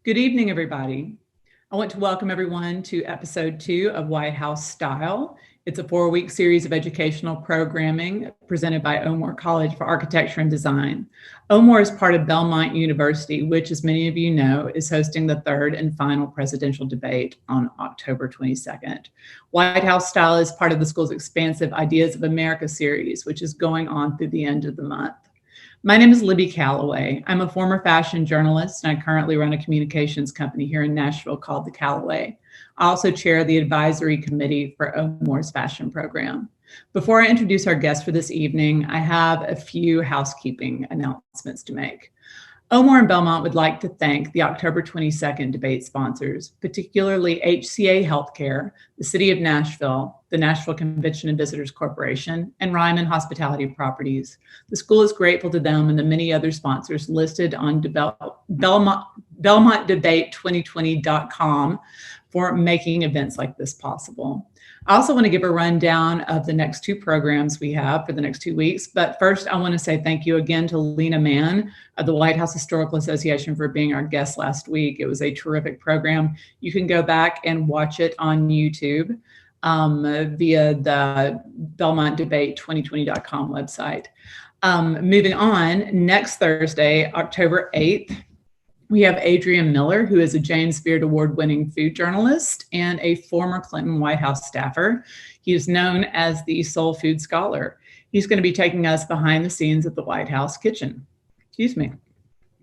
Good evening, everybody. I want to welcome everyone to episode 2 of White House Style. It's a 4-week series of educational programming presented by Omore College for Architecture and Design. Omore is part of Belmont University, which, as many of you know, is hosting the third and final presidential debate on October 22nd. White House Style is part of the school's expansive Ideas of America series, which is going on through the end of the month. My name is Libby Calloway. I'm a former fashion journalist, and I currently run a communications company here in Nashville called The Calloway. I also chair the advisory committee for Omore's fashion program. Before I introduce our guest for this evening, I have a few housekeeping announcements to make. Omore and Belmont would like to thank the October 22nd debate sponsors, particularly HCA Healthcare, the City of Nashville, the Nashville Convention and Visitors Corporation, and Ryman Hospitality Properties. The school is grateful to them and the many other sponsors listed on BelmontDebate2020.com for making events like this possible. I also want to give a rundown of the next 2 programs we have for the next 2 weeks. But first, I want to say thank you again to Lena Mann of the White House Historical Association for being our guest last week. It was a terrific program. You can go back and watch it on YouTube via the BelmontDebate2020.com website. Moving on, next Thursday, October 8th, we have Adrian Miller, who is a James Beard Award-winning food journalist and a former Clinton White House staffer. He is known as the Soul Food Scholar. He's going to be taking us behind the scenes of the White House kitchen. Excuse me.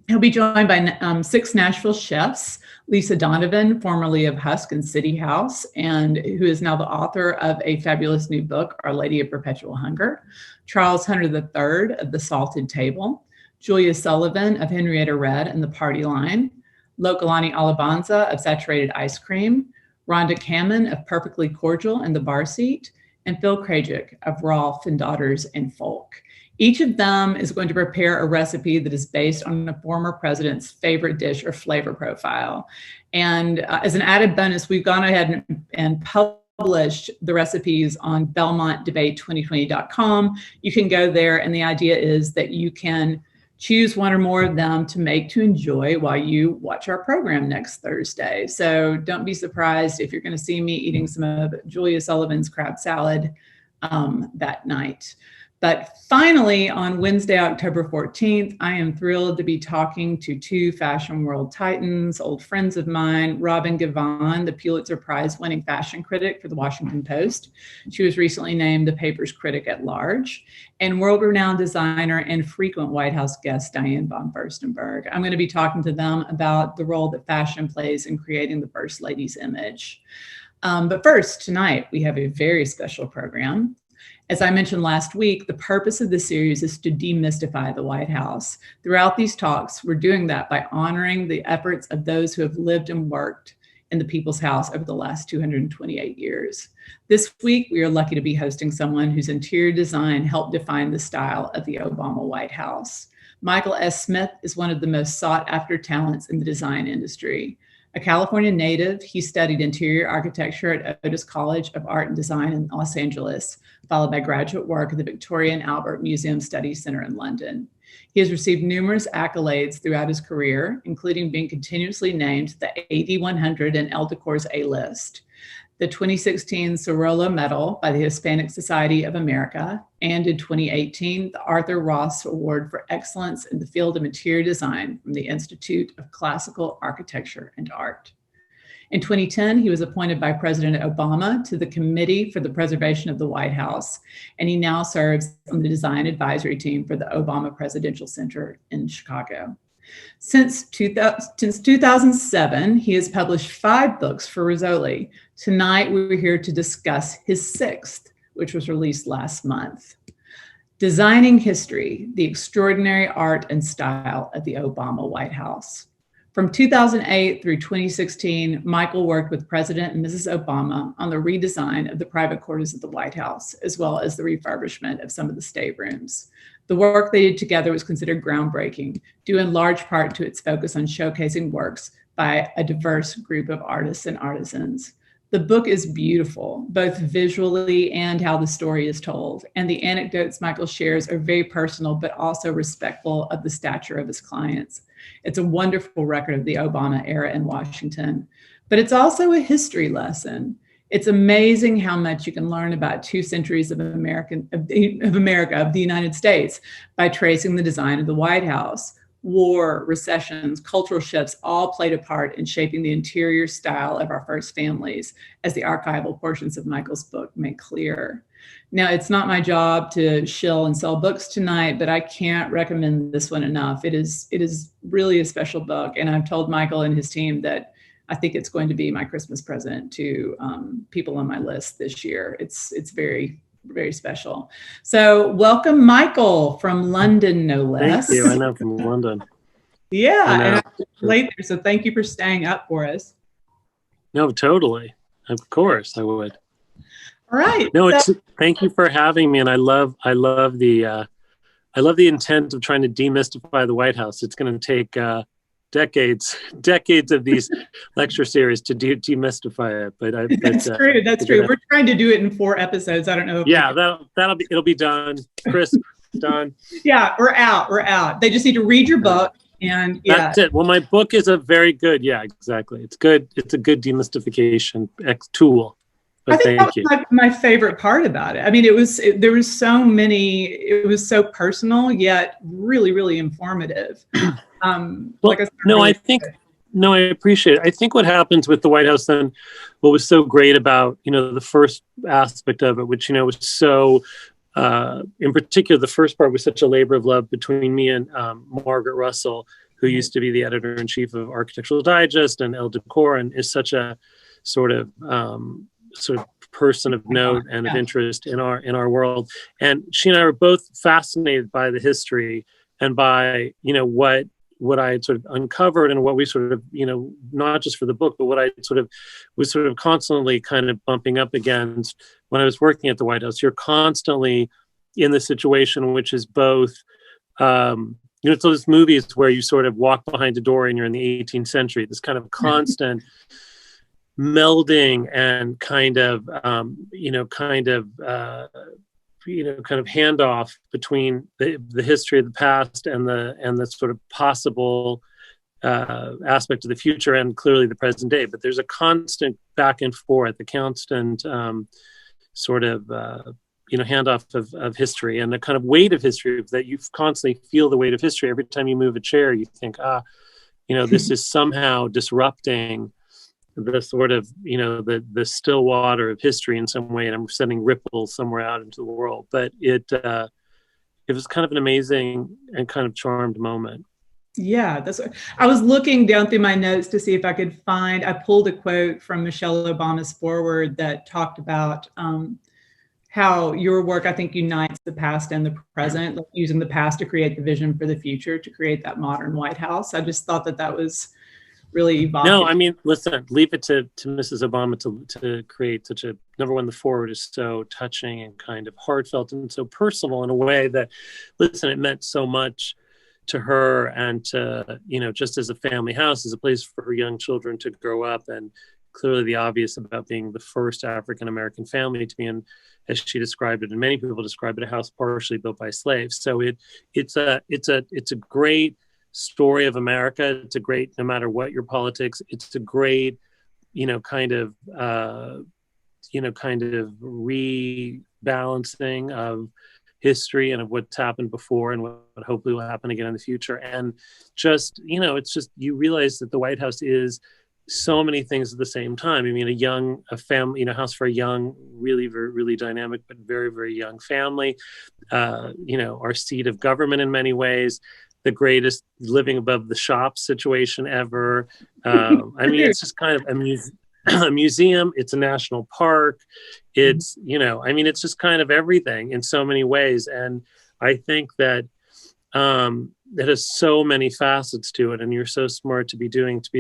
He'll be joined by 6 Nashville chefs, Lisa Donovan, formerly of Husk and City House, and who is now the author of a fabulous new book, Our Lady of Perpetual Hunger, Charles Hunter III of The Salted Table, Julia Sullivan of Henrietta Red and the Party Line, Lokalani Alabanza of Saturated Ice Cream, Rhonda Kamen of Perfectly Cordial and the Bar Seat, and Phil Krajik of Rolf and Daughters and Folk. Each of them is going to prepare a recipe that is based on a former president's favorite dish or flavor profile. And as an added bonus, we've gone ahead and published the recipes on BelmontDebate2020.com. You can go there, and the idea is that you can choose one or more of them to make to enjoy while you watch our program next Thursday. So don't be surprised if you're going to see me eating some of Julia Sullivan's crab salad that night. But finally, on Wednesday, October 14th, I am thrilled to be talking to 2 fashion world titans, old friends of mine, Robin Givhan, the Pulitzer Prize-winning fashion critic for the Washington Post. She was recently named the paper's critic at large, and world-renowned designer and frequent White House guest, Diane von Furstenberg. I'm going to be talking to them about the role that fashion plays in creating the First Lady's image. But first, tonight, we have a very special program. As I mentioned last week, the purpose of this series is to demystify the White House. Throughout these talks, we're doing that by honoring the efforts of those who have lived and worked in the People's House over the last 228 years. This week, we are lucky to be hosting someone whose interior design helped define the style of the Obama White House. Michael S. Smith is one of the most sought-after talents in the design industry. A California native, he studied interior architecture at Otis College of Art and Design in Los Angeles, followed by graduate work at the Victoria and Albert Museum Studies Center in London. He has received numerous accolades throughout his career, including being continuously named the AD 100 and Elle Decor's A-list, the 2016 Sorolla Medal by the Hispanic Society of America, and in 2018, the Arthur Ross Award for Excellence in the Field of Interior Design from the Institute of Classical Architecture and Art. In 2010, he was appointed by President Obama to the Committee for the Preservation of the White House, and he now serves on the design advisory team for the Obama Presidential Center in Chicago. Since 2007, he has published 5 books for Rizzoli. Tonight, we're here to discuss his 6th, which was released last month. Designing History, the Extraordinary Art and Style of the Obama White House. From 2008 through 2016, Michael worked with President and Mrs. Obama on the redesign of the private quarters of the White House, as well as the refurbishment of some of the staterooms. The work they did together was considered groundbreaking, due in large part to its focus on showcasing works by a diverse group of artists and artisans. The book is beautiful, both visually and how the story is told. And the anecdotes Michael shares are very personal, but also respectful of the stature of his clients. It's a wonderful record of the Obama era in Washington, but it's also a history lesson. It's amazing how much you can learn about 2 centuries of America, of the United States, by tracing the design of the White House. War, recessions, cultural shifts all played a part in shaping the interior style of our first families, as the archival portions of Michael's book make clear. Now, it's not my job to shill and sell books tonight, but I can't recommend this one enough. It is really a special book, and I've told Michael and his team that I think it's going to be my Christmas present to people on my list this year. It's very, very special. So welcome, Michael, from London, no less. Thank you. I know, from London. Yeah, and I'm late there, so thank you for staying up for us. No, totally. Of course, I would. All right. No, thank you for having me, and I love the intent of trying to demystify the White House. It's going to take decades of these lecture series to demystify it. But that's true. That's true. We're trying to do it in 4 episodes. I don't know. It'll be done. Chris, done. Yeah, we're out. They just need to read your book, and that's it. Well, my book is a very good. Yeah, exactly. It's good. It's a good demystification tool. I think that was my favorite part about it. I mean, it was so personal, yet really, really informative. I appreciate it. I think what happens with the White House then, what was so great about, the first aspect of it, which, was so, in particular, the first part was such a labor of love between me and Margaret Russell, who used to be the editor-in-chief of Architectural Digest and Elle Decor, and is such a sort of person of note and of interest in our world. And she and I were both fascinated by the history and by, what I had sort of uncovered and what we sort of, not just for the book, but what I was constantly kind of bumping up against when I was working at the White House. You're constantly in the situation, which is both, it's those movies where you sort of walk behind a door and you're in the 18th century, this kind of constant melding and kind of handoff between the history of the past and the sort of possible aspect of the future and clearly the present day. But there's a constant back and forth, a constant handoff of history and the kind of weight of history that you constantly feel the weight of history. Every time you move a chair, you think, this is somehow disrupting the sort of, the still water of history in some way, and I'm sending ripples somewhere out into the world. But it was kind of an amazing and kind of charmed moment. Yeah, I was looking down through my notes to see if I could I pulled a quote from Michelle Obama's foreword that talked about how your work, I think, unites the past and the present, like using the past to create the vision for the future, to create that modern White House. I just thought that was really evocative. No, I mean, listen, leave it to Mrs. Obama to create such a, number one, the foreword is so touching and kind of heartfelt and so personal in a way that, listen, it meant so much to her and to, just as a family house, as a place for her young children to grow up, and clearly the obvious about being the first African-American family to be in, as she described it, and many people describe it, a house partially built by slaves. So it's a great story of America. It's a great, no matter what your politics, it's a great, kind of rebalancing of history and of what's happened before and what hopefully will happen again in the future. And just, it's just, you realize that the White House is so many things at the same time. I mean, a family, house for a young, really, very, really dynamic, but very, very young family, our seat of government in many ways, the greatest living above the shop situation ever. I mean, it's just kind of a museum. It's a national park. It's, it's just kind of everything in so many ways. And I think that it has so many facets to it, and you're so smart to be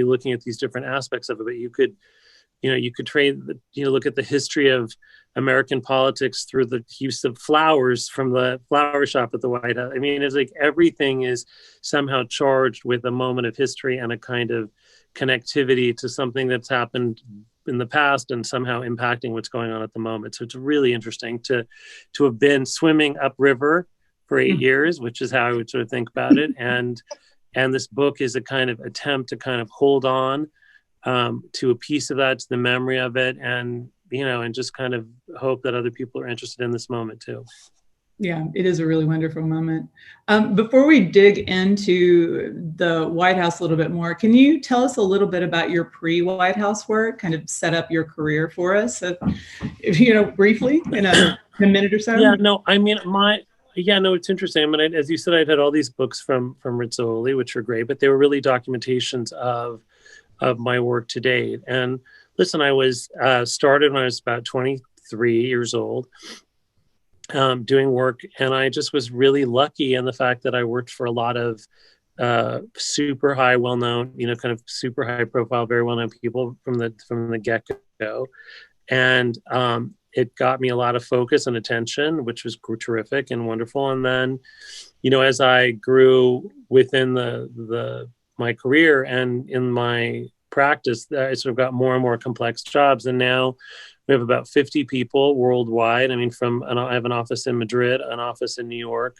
looking at these different aspects of it. But you could look at the history of American politics through the use of flowers from the flower shop at the White House. I mean, it's like everything is somehow charged with a moment of history and a kind of connectivity to something that's happened in the past and somehow impacting what's going on at the moment. So it's really interesting to have been swimming upriver for 8 years, which is how I would sort of think about it. And And this book is a kind of attempt to kind of hold on to a piece of that, to the memory of it, and and just kind of hope that other people are interested in this moment too. Yeah, it is a really wonderful moment. Before we dig into the White House a little bit more, can you tell us a little bit about your pre-White House work, kind of set up your career for us, if briefly in a minute or so? Yeah, no, I mean, it's interesting. I mean, as you said, I'd had all these books from Rizzoli, which are great, but they were really documentations of my work to date. And listen, I was started when I was about 23 years old, doing work, and I just was really lucky in the fact that I worked for a lot of super high, well-known, kind of super high profile, very well-known people from the get-go, and it got me a lot of focus and attention, which was terrific and wonderful. And then, as I grew within my career and in my practice, I sort of got more and more complex jobs, and now we have about 50 people worldwide. I mean, I have an office in Madrid, an office in New York.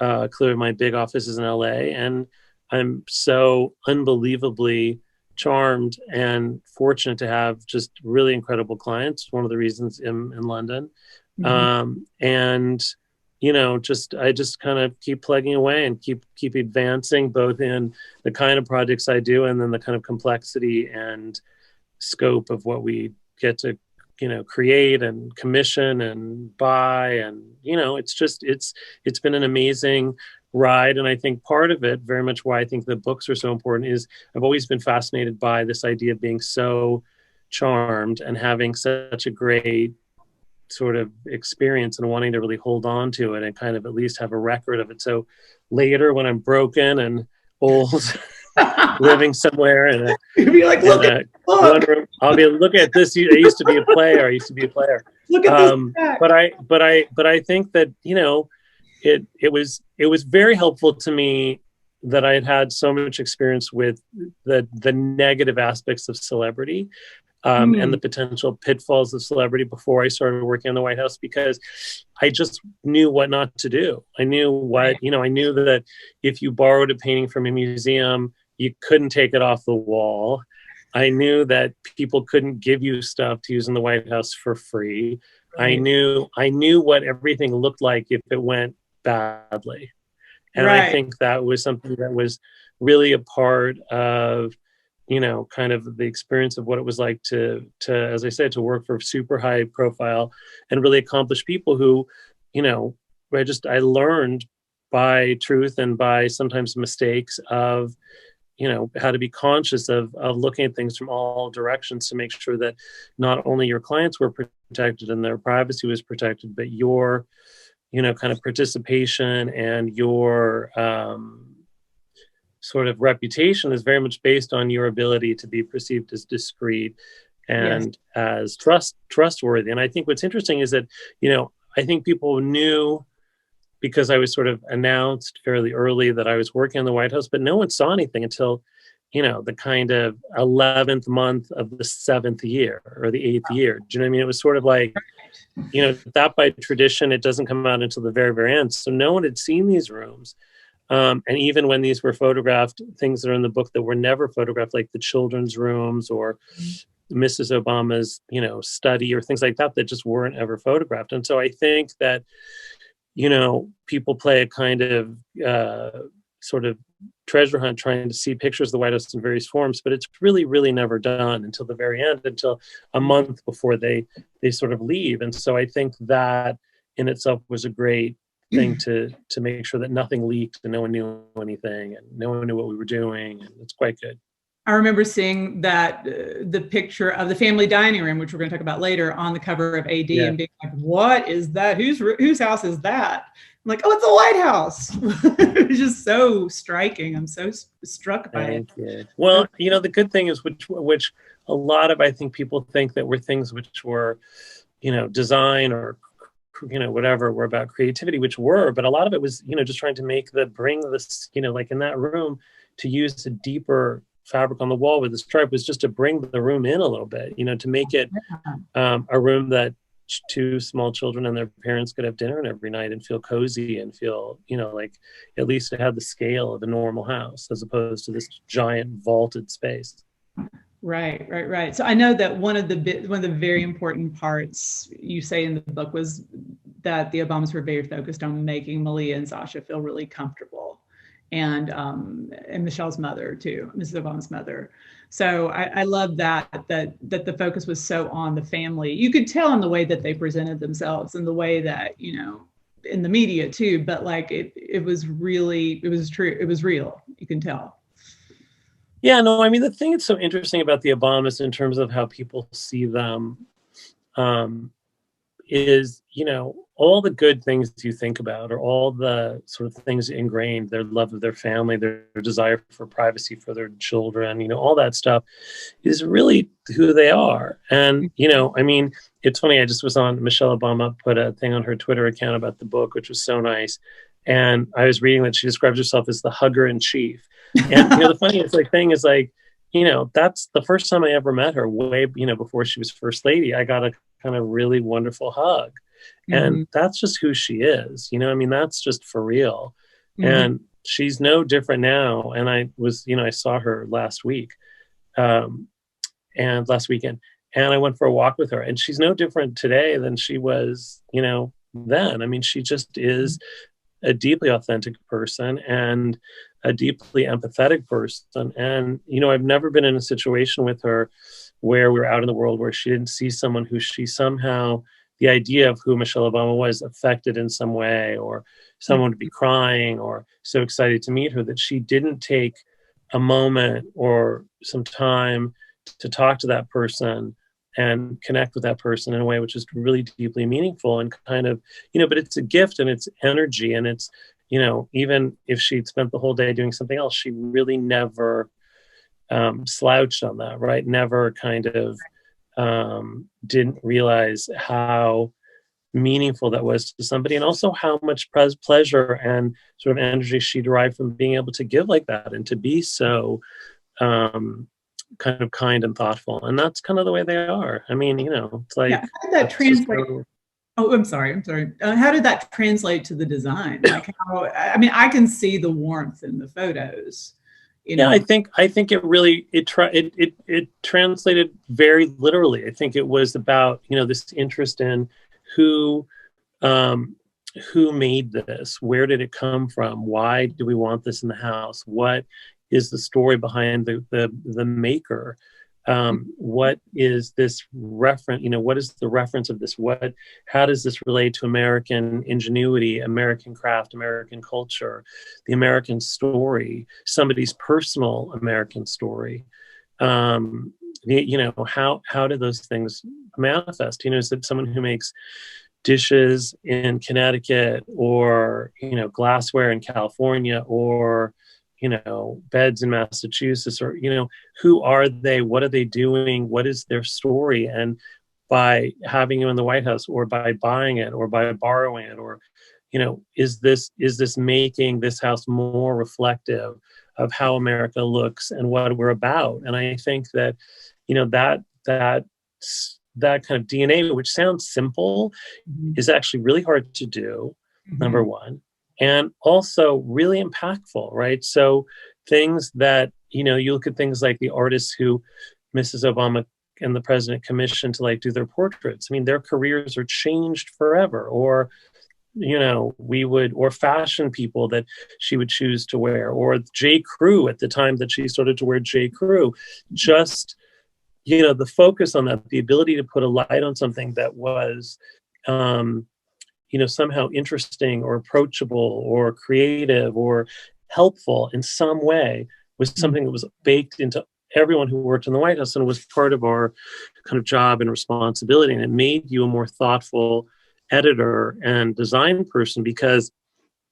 Clearly, my big office is in LA, and I'm so unbelievably charmed and fortunate to have just really incredible clients. One of the reasons in London, and I just kind of keep plugging away and keep advancing, both in the kind of projects I do and then the kind of complexity and scope of what we get to create and commission and buy. And it's been an amazing ride. And I think part of it, very much why I think the books are so important, is I've always been fascinated by this idea of being so charmed and having such a great sort of experience and wanting to really hold on to it and kind of at least have a record of it. So later, when I'm broken and old, living somewhere and you'd be like, look, I'll be look at this. I used to be a player. Look at this. But I think that it was very helpful to me that I had so much experience with the negative aspects of celebrity. And the potential pitfalls of celebrity before I started working on the White House, because I just knew what not to do. I knew I knew that if you borrowed a painting from a museum, you couldn't take it off the wall. I knew that people couldn't give you stuff to use in the White House for free. Right. I knew what everything looked like if it went badly. And I think that was something that was really a part of kind of the experience of what it was like to, as I said, to work for super high profile and really accomplished people who, I learned by truth and by sometimes mistakes of, how to be conscious of looking at things from all directions to make sure that not only your clients were protected and their privacy was protected, but your, kind of participation and your, sort of reputation is very much based on your ability to be perceived as discreet and as trustworthy. And I think what's interesting is that, I think people knew, because I was sort of announced fairly early that I was working on the White House, but no one saw anything until, the kind of 11th month of the 7th year or the 8th year. Do you know what I mean? It was sort of like, that by tradition, it doesn't come out until the very, very end. So no one had seen these rooms. And even when these were photographed, things that are in the book that were never photographed, like the children's rooms or Mrs. Obama's, study or things like that just weren't ever photographed. And so I think that, people play a kind of sort of treasure hunt trying to see pictures of the White House in various forms, but it's really, really never done until the very end, until a month before they sort of leave. And so I think that in itself was a great thing to make sure that nothing leaked and no one knew anything and no one knew what we were doing. And it's quite good. I remember seeing that the picture of the family dining room, which we're going to talk about later, on the cover of AD, and being like, what is that? Whose house is that? I'm like, oh, it's the White House. It was just so striking. I'm so struck by it. You. Well, the good thing is, which a lot of, I think, people think that were things which were, design or whatever were about creativity, which were, but a lot of it was, just trying to bring this, like in that room, to use a deeper fabric on the wall with the stripe was just to bring the room in a little bit, to make it a room that two small children and their parents could have dinner every night and feel cozy and feel, like at least it had the scale of a normal house as opposed to this giant vaulted space. Right. So I know that one of the very important parts you say in the book was that the Obamas were very focused on making Malia and Sasha feel really comfortable, and Michelle's mother too, Mrs. Obama's mother. So I love that the focus was so on the family. You could tell in the way that they presented themselves and the way that, in the media too, but like it was true. It was real. You can tell. Yeah, no, I mean, the thing that's so interesting about the Obamas in terms of how people see them is, all the good things you think about, or all the sort of things ingrained, their love of their family, their desire for privacy for their children, all that stuff is really who they are. And, I mean, it's funny, I just was on, Michelle Obama put a thing on her Twitter account about the book, which was so nice. And I was reading that she describes herself as the hugger in chief. And the funniest thing is that's the first time I ever met her, way before she was first lady. I got a kind of really wonderful hug, and that's just who she is. I mean, that's just for real. And she's no different now. And I saw her last week, and last weekend, and I went for a walk with her, and she's no different today than she was then. I mean, she just is a deeply authentic person and a deeply empathetic person. And, I've never been in a situation with her where we're out in the world where she didn't see someone who she somehow, the idea of who Michelle Obama was, affected in some way, or someone would be crying or so excited to meet her that she didn't take a moment or some time to talk to that person and connect with that person in a way which is really deeply meaningful and kind of, but it's a gift and it's energy, and it's, even if she'd spent the whole day doing something else, she really never slouched on that, right? Never kind of didn't realize how meaningful that was to somebody, and also how much pleasure and sort of energy she derived from being able to give like that and to be so kind of kind and thoughtful. And that's kind of the way they are. I mean, it's like, how did that translate? Oh, I'm sorry. How did that translate to the design? Like, I mean, I can see the warmth in the photos. Yeah, I think it really it translated very literally. I think it was about this interest in who made this, where did it come from, why do we want this in the house, what is the story behind the maker, what is this reference, what is the reference of this, how does this relate to American ingenuity, American craft, American culture, the American story, somebody's personal American story. How do those things manifest? Is it someone who makes dishes in Connecticut, or glassware in California, or beds in Massachusetts, or who are they, what are they doing, what is their story? And by having you in the White House, or by buying it, or by borrowing it, or is this making this house more reflective of how America looks and what we're about? And I think that that kind of DNA, which sounds simple, is actually really hard to do, number one, and also really impactful, right? So things that, you look at things like the artists who Mrs. Obama and the president commissioned to do their portraits. I mean, their careers are changed forever. Or, or fashion people that she would choose to wear, or J. Crew at the time that she started to wear J. Crew. Just, the focus on that, the ability to put a light on something that was, somehow interesting or approachable or creative or helpful in some way, was something that was baked into everyone who worked in the White House, and was part of our kind of job and responsibility. And it made you a more thoughtful editor and design person, because,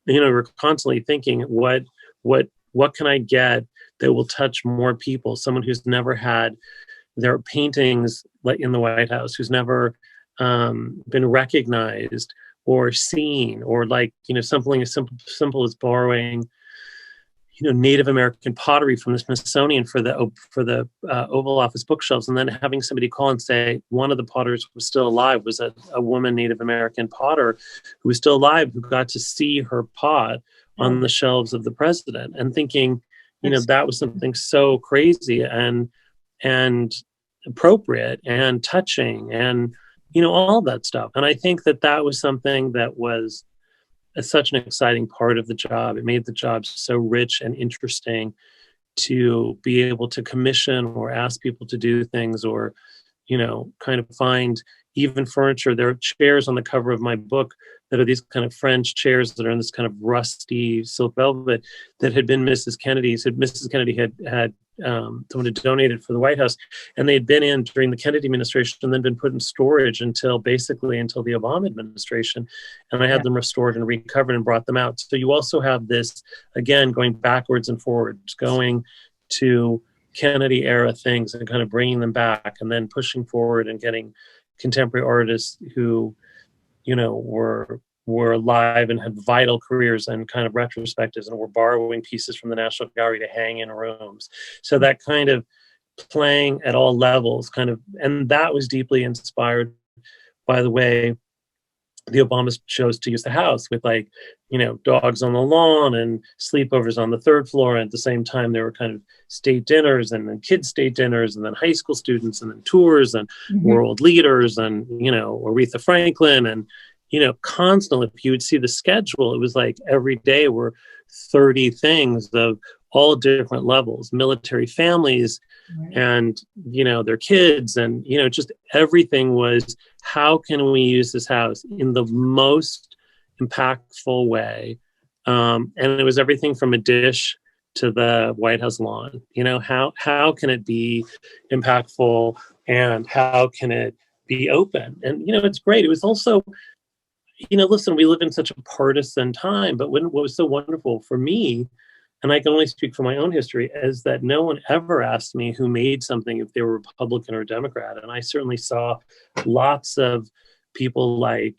we're constantly thinking, what can I get that will touch more people? Someone who's never had their paintings in the White House, who's never been recognized or seen, or something as simple as borrowing, Native American pottery from the Smithsonian for the Oval Office bookshelves, and then having somebody call and say one of the potters was still alive, was a woman Native American potter who was still alive, who got to see her pot on the shelves of the president, and thinking, that was something so crazy and appropriate and touching and all that stuff. And I think that was something that was such an exciting part of the job. It made the job so rich and interesting to be able to commission or ask people to do things, or kind of find even furniture. There are chairs on the cover of my book that are these kind of French chairs that are in this kind of rusty silk velvet that had been Mrs. Kennedy's. Mrs. Kennedy had someone had donated for the White House, and they had been in during the Kennedy administration and then been put in storage until the Obama administration. And I had them restored and recovered and brought them out. So you also have this, again, going backwards and forwards, going to Kennedy era things and kind of bringing them back, and then pushing forward and getting contemporary artists who, were alive and had vital careers and kind of retrospectives, and were borrowing pieces from the National Gallery to hang in rooms. So that kind of playing at all levels and that was deeply inspired by the way the Obamas chose to use the house, with dogs on the lawn and sleepovers on the third floor. And at the same time, there were kind of state dinners, and then kids' state dinners, and then high school students, and then tours, and world leaders, and, Aretha Franklin. And, constantly, if you would see the schedule, it was like every day were 30 things of all different levels, military families, and, their kids, and, just everything was, how can we use this house in the most impactful way? And it was everything from a dish to the White House lawn. How can it be impactful, and how can it be open? And, it's great. It was also, listen, we live in such a partisan time, but what was so wonderful for me, and I can only speak for my own history, is that no one ever asked me who made something if they were Republican or Democrat. And I certainly saw lots of people like,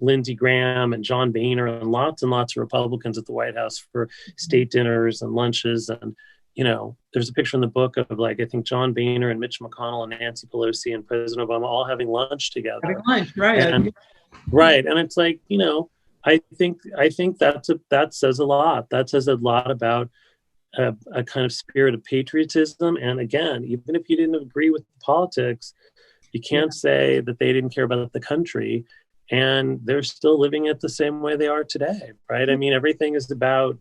Lindsey Graham and John Boehner, and lots of Republicans at the White House for state dinners and lunches. And, there's a picture in the book of I think John Boehner and Mitch McConnell and Nancy Pelosi and President Obama all having lunch together. Having lunch, right. And it's like, I think that says a lot. That says a lot about a kind of spirit of patriotism. And again, even if you didn't agree with the politics, you can't say that they didn't care about the country, and they're still living it the same way they are today, right? I mean, everything is about,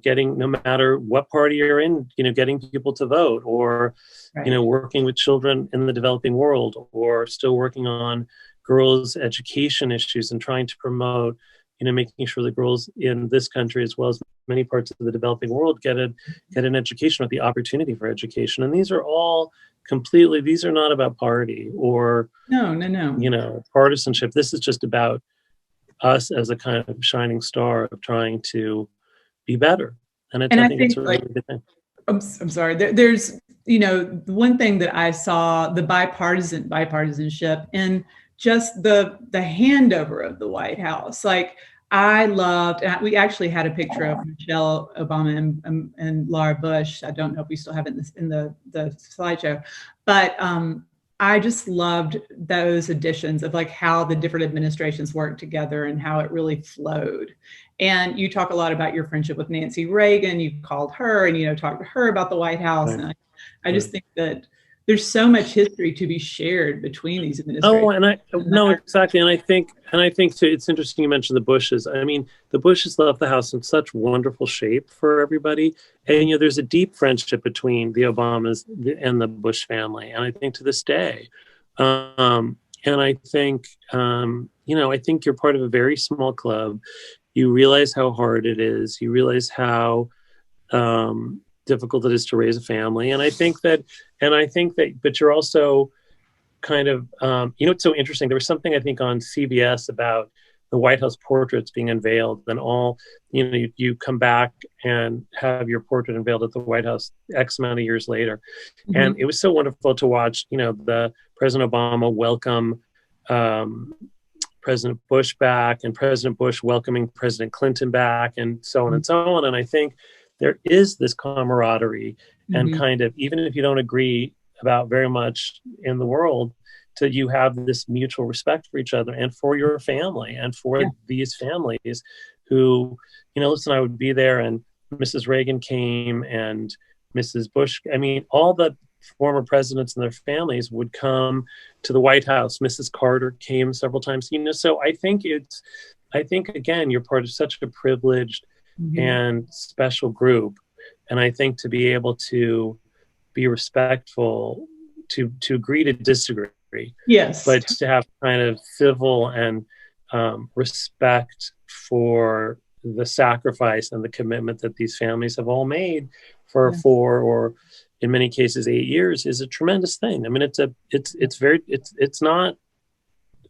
getting, no matter what party you're in, getting people to vote, or, working with children in the developing world, or still working on girls' education issues and trying to promote, making sure that girls in this country, as well as many parts of the developing world, get an education, with the opportunity for education. And these are all these are not about party or no, partisanship. This is just about us as a kind of shining star of trying to be better. And I think it's a really good thing. I'm sorry. There's, one thing that I saw, the bipartisanship, and just the handover of the White House. I loved, and we actually had a picture of Michelle Obama and Laura Bush. I don't know if we still have it in the slideshow, but I just loved those additions of how the different administrations worked together and how it really flowed. And you talk a lot about your friendship with Nancy Reagan. You called her and, talked to her about the White House. Right. And I just think that there's so much history to be shared between these administrations. Exactly. And I think too, it's interesting you mentioned the Bushes. I mean, the Bushes left the house in such wonderful shape for everybody. And, there's a deep friendship between the Obamas and the Bush family. And I think to this day, and I think, I think you're part of a very small club. You realize how hard it is. You realize how, difficult it is to raise a family. And I think that, but you're also kind of, it's so interesting. There was something I think on CBS about the White House portraits being unveiled, and all, you come back and have your portrait unveiled at the White House X amount of years later. Mm-hmm. And it was so wonderful to watch, the President Obama welcome, President Bush back, and President Bush welcoming President Clinton back, and so on and so on. And I think there is this camaraderie and Mhm. kind of, even if you don't agree about very much in the world, to you have this mutual respect for each other and for your family and for Yeah. these families who, listen, I would be there, and Mrs. Reagan came and Mrs. Bush, I mean, all the former presidents and their families would come to the White House. Mrs. Carter came several times, so I think again, you're part of such a privileged Mhm. and special group. And I think to be able to be respectful, to agree to disagree, Yes. but to have kind of civil and respect for the sacrifice and the commitment that these families have all made for Yeah. 4 or in many cases 8 years is a tremendous thing. I mean, it's not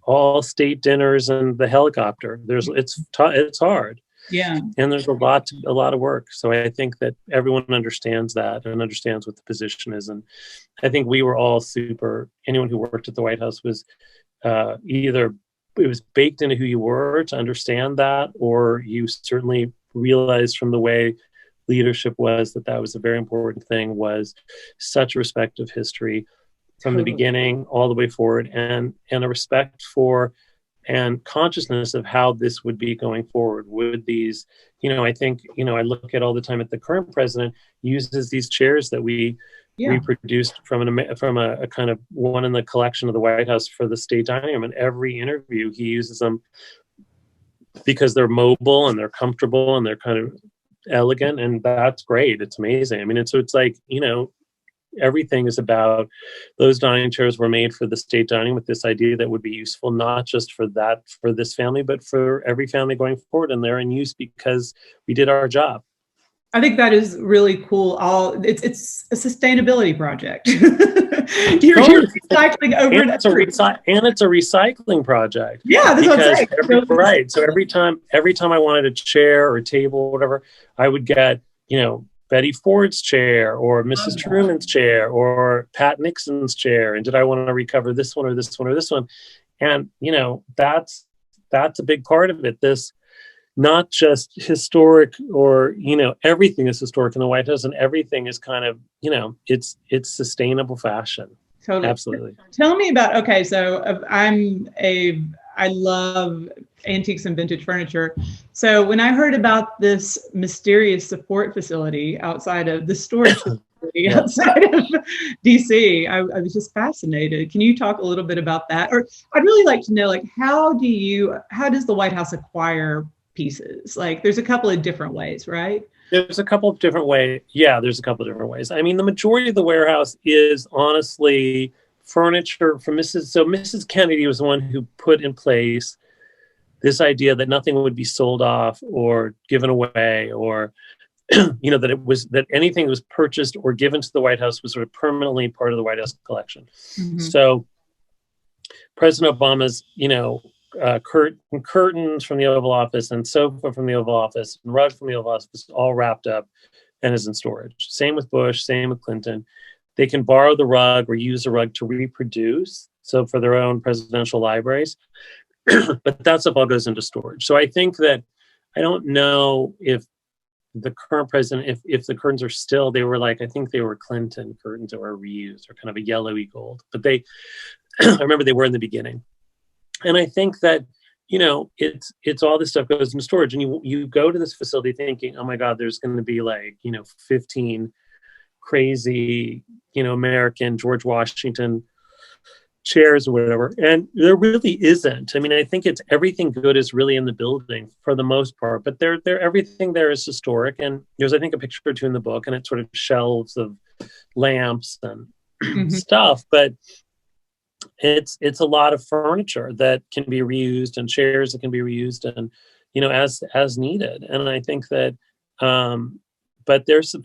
all state dinners and the helicopter. It's hard. Yeah. And there's a lot of work. So I think that everyone understands that and understands what the position is. And I think we were all anyone who worked at the White House was either it was baked into who you were to understand that, or you certainly realized from the way leadership was that was a very important thing, was such respect of history from the beginning all the way forward, and a respect for and consciousness of how this would be going forward. Would these, I think, I look at all the time at the current president uses these chairs that we reproduced from a kind of one in the collection of the White House for the state dining room. And every interview he uses them because they're mobile and they're comfortable and they're kind of elegant, and that's great. It's amazing. I mean, it's like, everything is about those dining chairs were made for the state dining with this idea that would be useful, not just for this family, but for every family going forward. And they're in use because we did our job. I think that is really cool. It's a sustainability project. you're recycling over and it's a recycling project. Yeah, that's what I'm saying. Right. So every time I wanted a chair or a table or whatever, I would get, Betty Ford's chair or Mrs. Truman's chair or Pat Nixon's chair. And did I want to recover this one or this one or this one? And, that's a big part of it. This, not just historic or, everything is historic in the White House, and everything is kind of, it's sustainable fashion. Totally. Absolutely. Tell me about, so I love antiques and vintage furniture. So when I heard about this mysterious support facility outside of the storage facility outside of DC, I was just fascinated. Can you talk a little bit about that? Or I'd really like to know, like, how does the White House acquire pieces? Like, there's a couple of different ways, right? There's a couple of different ways. Yeah, there's a couple of different ways. I mean, the majority of the warehouse is honestly furniture from Mrs. Kennedy was the one who put in place this idea that nothing would be sold off or given away, or that anything that was purchased or given to the White House was sort of permanently part of the White House collection. Mm-hmm. So President Obama's curtains from the Oval Office and sofa from the Oval Office and rug from the Oval Office all wrapped up and is in storage. Same with Bush, same with Clinton. They can borrow the rug or use the rug to reproduce, so for their own presidential libraries. But that stuff all goes into storage. So I think that, I don't know if the current president, if the curtains are still, they were I think they were Clinton curtains that were reused, or kind of a yellowy gold. But I remember they were in the beginning. And I think that, it's all this stuff goes into storage, and you go to this facility thinking, oh my God, there's going to be 15 crazy, American George Washington chairs or whatever. And there really isn't. I mean, I think it's everything good is really in the building for the most part, but everything there is historic. And there's, I think, a picture or two in the book, and it's sort of shelves of lamps and stuff, but it's a lot of furniture that can be reused and chairs that can be reused and, as needed. And I think that, but there's some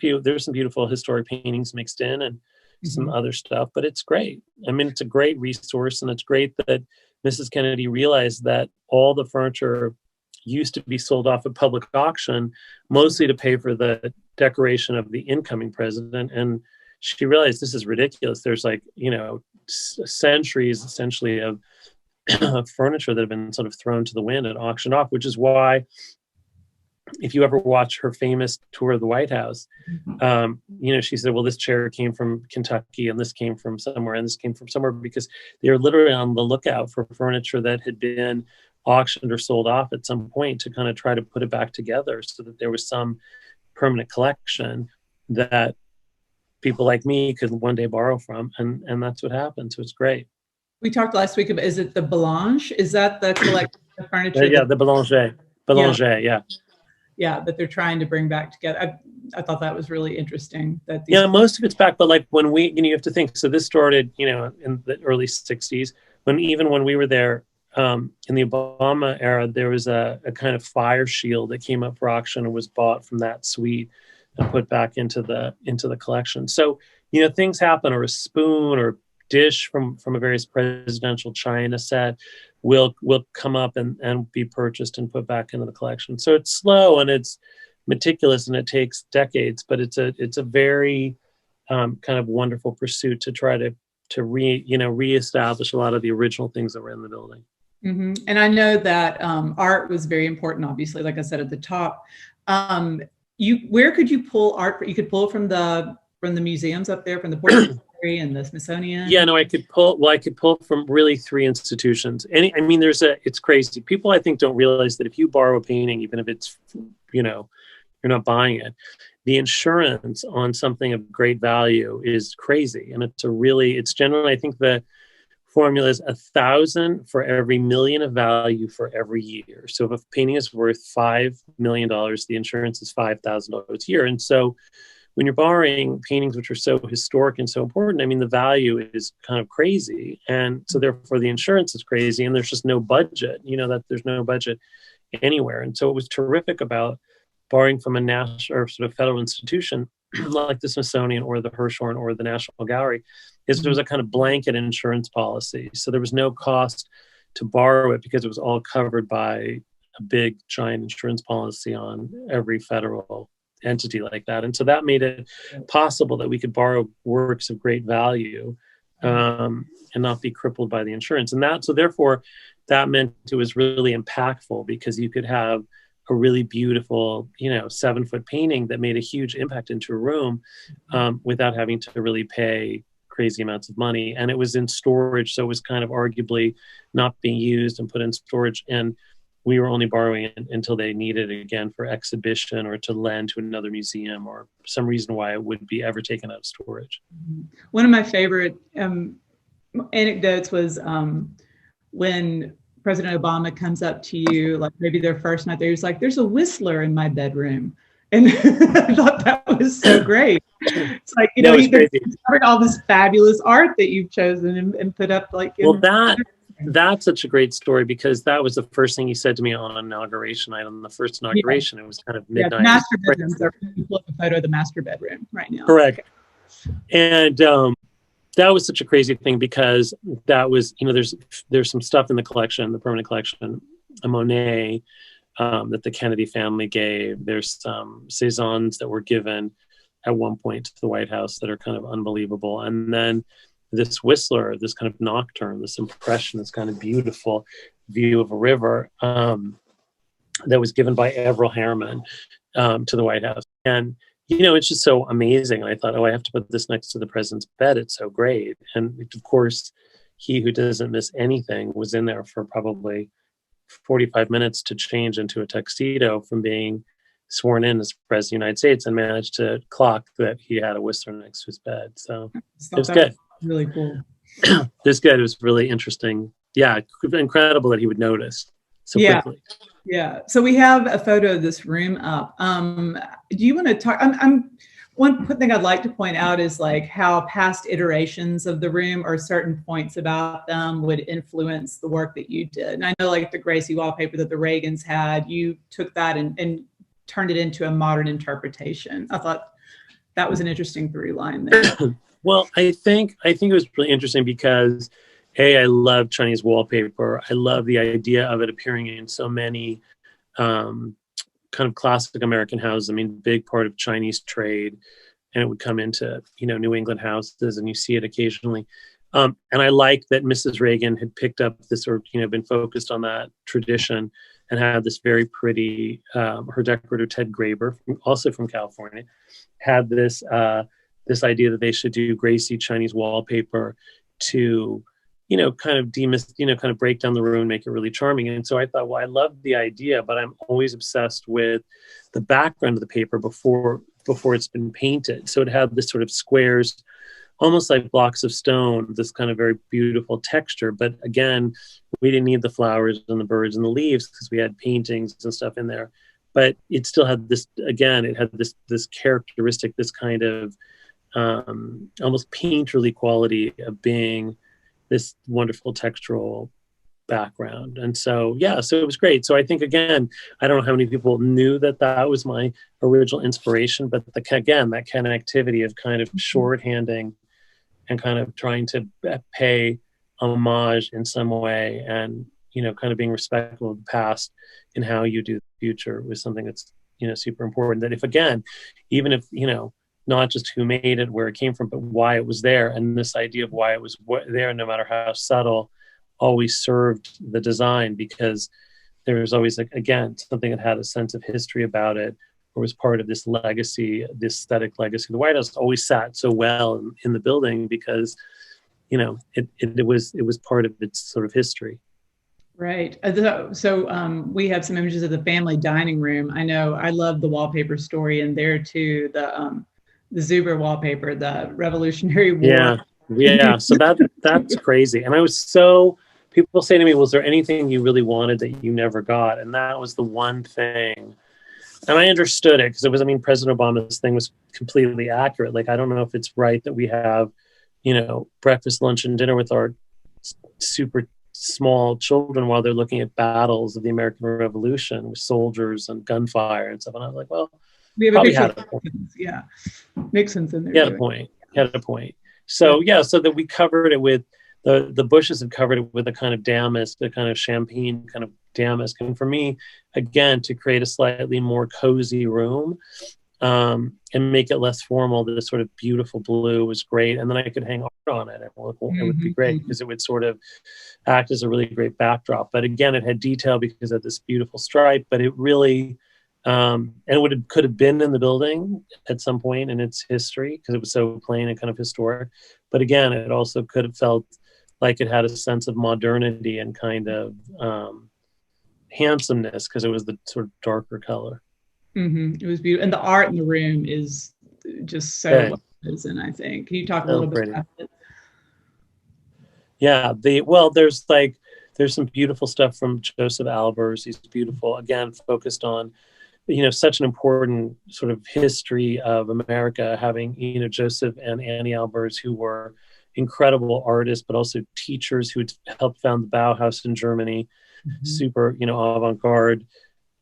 beautiful historic paintings mixed in and some other stuff, but it's great. I mean, it's a great resource, and it's great that Mrs. Kennedy realized that all the furniture used to be sold off at public auction, mostly to pay for the decoration of the incoming president. And she realized this is ridiculous. There's centuries essentially of furniture that have been sort of thrown to the wind and auctioned off, which is why if you ever watch her famous tour of the White House, she said, well, this chair came from Kentucky and this came from somewhere and this came from somewhere, because they were literally on the lookout for furniture that had been auctioned or sold off at some point to kind of try to put it back together so that there was some permanent collection that people like me could one day borrow from. And that's what happened. So it's great. We talked last week about, is it the Blanche? Is that the collection of furniture? Yeah, the Belanger. Yeah. Yeah, that they're trying to bring back together. I thought that was really interesting. That most of it's back, but like when we, you have to think. So this started, in the early '60s. When we were there in the Obama era, there was a kind of fire shield that came up for auction and was bought from that suite and put back into the collection. So things happen, or a spoon or dish from a various presidential china set will come up and be purchased and put back into the collection. So it's slow and it's meticulous and it takes decades, but it's a very kind of wonderful pursuit to try to reestablish a lot of the original things that were in the building. Mm-hmm. And I know that art was very important, obviously, like I said at the top. Where could you pull art? You could pull from the museums up there, from the Portrait and the Smithsonian. Yeah, no, I could pull from really 3 institutions. It's crazy. People, I think, don't realize that if you borrow a painting, even if it's, you're not buying it, the insurance on something of great value is crazy. And it's generally, I think the formula is 1,000 for every million of value for every year. So if a painting is worth $5 million, the insurance is $5,000 a year. And so when you're borrowing paintings which are so historic and so important, the value is kind of crazy. And so therefore the insurance is crazy, and there's just no budget, that there's no budget anywhere. And so it was terrific about borrowing from a national or sort of federal institution like the Smithsonian or the Hirshhorn or the National Gallery, is there was a kind of blanket insurance policy. So there was no cost to borrow it because it was all covered by a big giant insurance policy on every federal entity like that. And so that made it possible that we could borrow works of great value and not be crippled by the insurance. So therefore that meant it was really impactful, because you could have a really beautiful, 7-foot painting that made a huge impact into a room without having to really pay crazy amounts of money. And it was in storage. So it was kind of arguably not being used and put in storage. And we were only borrowing it until they needed it again for exhibition or to lend to another museum or some reason why it would be ever taken out of storage. One of my favorite anecdotes was when President Obama comes up to you, like maybe their first night there, he's like, "There's a whistler in my bedroom." And I thought that was so great. It's like, you've discovered all this fabulous art that you've chosen and put up that's such a great story, because that was the first thing he said to me on inauguration night. On the first inauguration, It was kind of midnight. Yeah, master bedrooms. You pull up a photo of the master bedroom right now. Correct. Okay. And that was such a crazy thing, because that was, there's some stuff in the collection, the permanent collection, a Monet that the Kennedy family gave. There's some Cézannes that were given at one point to the White House that are kind of unbelievable. And then this whistler, this kind of nocturne, this impression, this kind of beautiful view of a river that was given by Averell Harriman to the White House. And, it's just so amazing. And I thought, I have to put this next to the president's bed. It's so great. And of course, he who doesn't miss anything was in there for probably 45 minutes to change into a tuxedo from being sworn in as president of the United States, and managed to clock that he had a whistler next to his bed. So it was good. Really cool. It was good. It was really interesting. Yeah, incredible that he would notice so quickly. Yeah. So we have a photo of this room up. Do you want to talk? One thing I'd like to point out is like how past iterations of the room or certain points about them would influence the work that you did. And I know, like the Gracie wallpaper that the Reagans had, you took that and turned it into a modern interpretation. I thought that was an interesting through line there. Well, I think it was really interesting because I love Chinese wallpaper. I love the idea of it appearing in so many kind of classic American houses. Big part of Chinese trade, and it would come into, New England houses, and you see it occasionally. And I like that Mrs. Reagan had picked up this, or, been focused on that tradition and had this very pretty, her decorator, Ted Graber, also from California, had this idea that they should do Gracie Chinese wallpaper to, kind of break down the room, make it really charming. And so I thought, well, I love the idea, but I'm always obsessed with the background of the paper before it's been painted. So it had this sort of squares, almost like blocks of stone, this kind of very beautiful texture. But again, we didn't need the flowers and the birds and the leaves because we had paintings and stuff in there. But it still had this, again, it had this characteristic, this kind of almost painterly quality of being this wonderful textural background. And so, yeah, so it was great. So I think, again, I don't know how many people knew that was my original inspiration, but again, that connectivity of kind of shorthanding and kind of trying to pay homage in some way, and, kind of being respectful of the past in how you do the future was something that's, super important. That if, again, even if, not just who made it, where it came from, but why it was there. And this idea of why it was there, no matter how subtle, always served the design, because there was always, like, again, something that had a sense of history about it, or was part of this legacy, this aesthetic legacy. The White House always sat so well in the building because, it was part of its sort of history. Right. So we have some images of the family dining room. I know I love the wallpaper story in there too. The Zuber wallpaper, the Revolutionary War. Yeah. So that's crazy. And people say to me, was there anything you really wanted that you never got? And that was the one thing. And I understood it because President Obama's thing was completely accurate. Like, I don't know if it's right that we have, breakfast, lunch, and dinner with our super small children while they're looking at battles of the American Revolution with soldiers and gunfire and stuff. And I was like, well, we have a picture. Yeah, Nixon's in there. He had a point. So so that we covered it with the bushes had covered it with a kind of damask, a kind of champagne kind of damask. And for me, again, to create a slightly more cozy room and make it less formal, this sort of beautiful blue was great. And then I could hang art on it. It would be great because it would sort of act as a really great backdrop. But again, it had detail because of this beautiful stripe, but it really, and could have been in the building at some point in its history because it was so plain and kind of historic. But again, it also could have felt like it had a sense of modernity and kind of handsomeness because it was the sort of darker color. It was beautiful. And the art in the room is just so well chosen, I think. Can you talk a little bit about it? Yeah, there's some beautiful stuff from Joseph Albers. He's beautiful, again, focused on, such an important sort of history of America, having, Joseph and Annie Albers, who were incredible artists, but also teachers who helped found the Bauhaus in Germany, super, avant-garde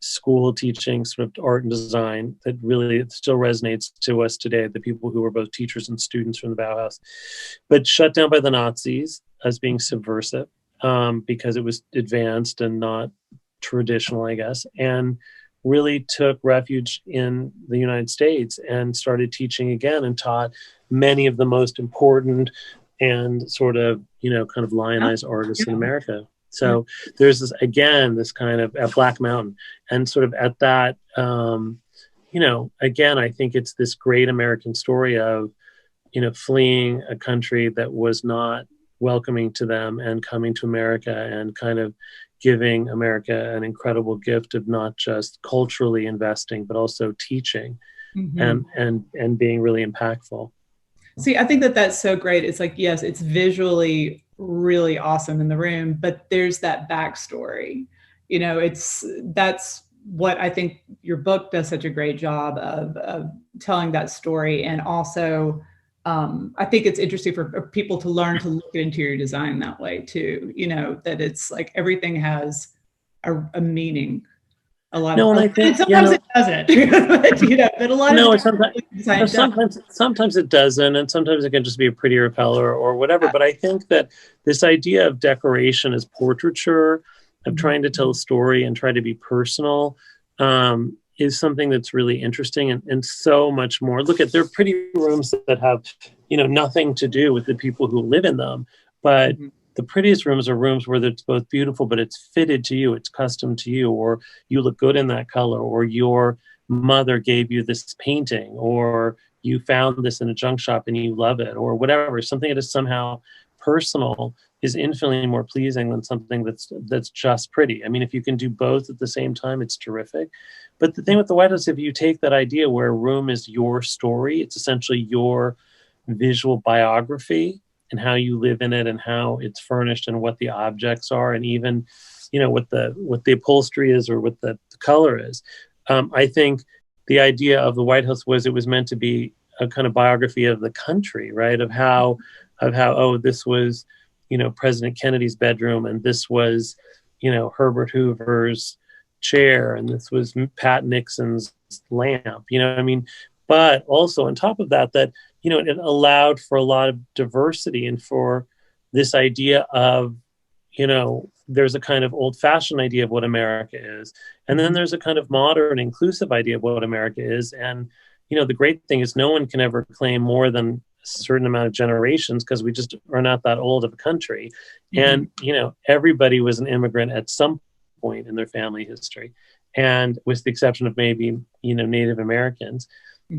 school teaching, sort of art and design that really still resonates to us today, the people who were both teachers and students from the Bauhaus, but shut down by the Nazis as being subversive because it was advanced and not traditional, I guess, and really took refuge in the United States and started teaching again and taught many of the most important and sort of, kind of lionized artists in America. So there's this kind of at Black Mountain and sort of at that, again, I think it's this great American story of, fleeing a country that was not welcoming to them and coming to America and kind of giving America an incredible gift of not just culturally investing, but also teaching and being really impactful. See, I think that's so great. It's like, yes, it's visually really awesome in the room, but there's that backstory. That's what I think your book does such a great job of telling that story. And also, I think it's interesting for people to learn to look at interior design that way too. That it's like everything has a meaning. A lot of sometimes it doesn't. But a lot of sometimes it doesn't, and sometimes it can just be a prettier color or whatever. But I think that this idea of decoration as portraiture, of trying to tell a story and try to be personal, is something that's really interesting and so much more. Look at their pretty rooms that have, nothing to do with the people who live in them, but the prettiest rooms are rooms where it's both beautiful, but it's fitted to you, it's custom to you, or you look good in that color, or your mother gave you this painting, or you found this in a junk shop and you love it, or whatever. Something that is somehow personal is infinitely more pleasing than something that's just pretty. I mean, if you can do both at the same time, it's terrific. But the thing with the White House, if you take that idea where a room is your story, it's essentially your visual biography and how you live in it and how it's furnished and what the objects are, and even, you know, what the upholstery is or what the color is. I think the idea of the White House was it was meant to be a kind of biography of the country, right? Of how oh, this was, you know, President Kennedy's bedroom, and this was, you know, Herbert Hoover's chair, and this was Pat Nixon's lamp, you know what I mean? But also on top of that, you know, it allowed for a lot of diversity and for this idea of, you know, there's a kind of old-fashioned idea of what America is, and then there's a kind of modern, inclusive idea of what America is. And, you know, the great thing is no one can ever claim more than a certain amount of generations because we just are not that old of a country. And, you know, everybody was an immigrant at some point in their family history, and with the exception of maybe, you know, Native Americans.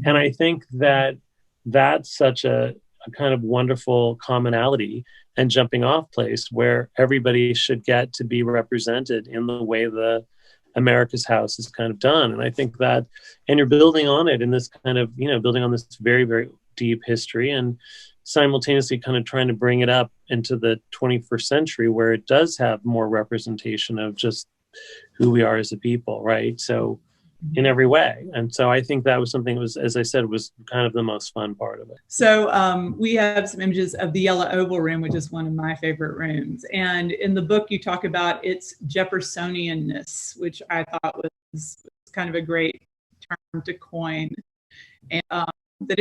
And I think that that's such a kind of wonderful commonality and jumping off place where everybody should get to be represented in the way the America's House is kind of done. And I think that, and you're building on it in this kind of, you know, building on this very, very deep history and simultaneously kind of trying to bring it up into the 21st century where it does have more representation of just who we are as a people, right? So in every way. And so I think that was something that was, as I said, was kind of the most fun part of it. So we have some images of the Yellow Oval Room, which is one of my favorite rooms. And in the book, you talk about its Jeffersonianness, which I thought was kind of a great term to coin. And that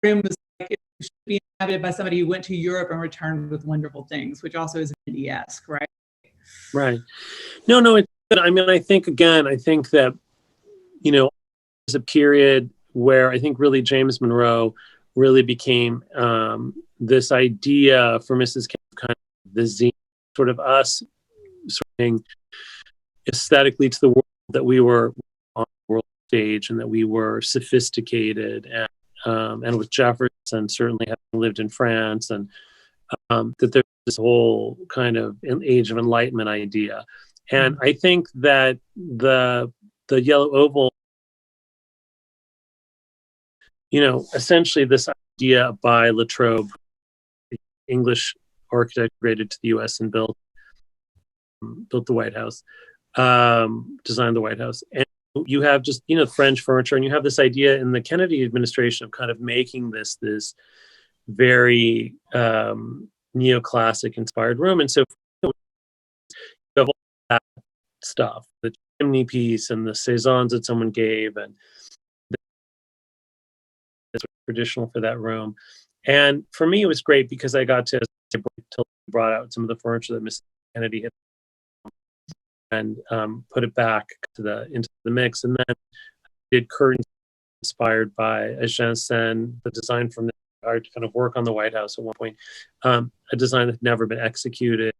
room was like it should be inhabited by somebody who went to Europe and returned with wonderful things, which also is Vanity-esque, right? Right. No, it's good. I mean, I think that, you know, there's a period where I think really James Monroe really became this idea for Mrs. Kim, kind of the zine, sort of us sort of aesthetically to the world that we were on the world stage and that we were sophisticated and with Jefferson certainly having lived in France and that there's this whole kind of age of enlightenment idea. And I think that the Yellow Oval, you know, essentially this idea by Latrobe, English architect, migrated to the U.S. and built the White House, designed the White House. And you have just, you know, French furniture, and you have this idea in the Kennedy administration of kind of making this very neoclassic inspired room. And so you have all that stuff, the chimney piece and the saisons that someone gave, and it's traditional for that room. And for me, it was great because I got to brought out some of the furniture that Mrs. Kennedy had and put it back into the mix. And then I did curtains inspired by Agensen, the design from the art to kind of work on the White House at one point, a design that had never been executed.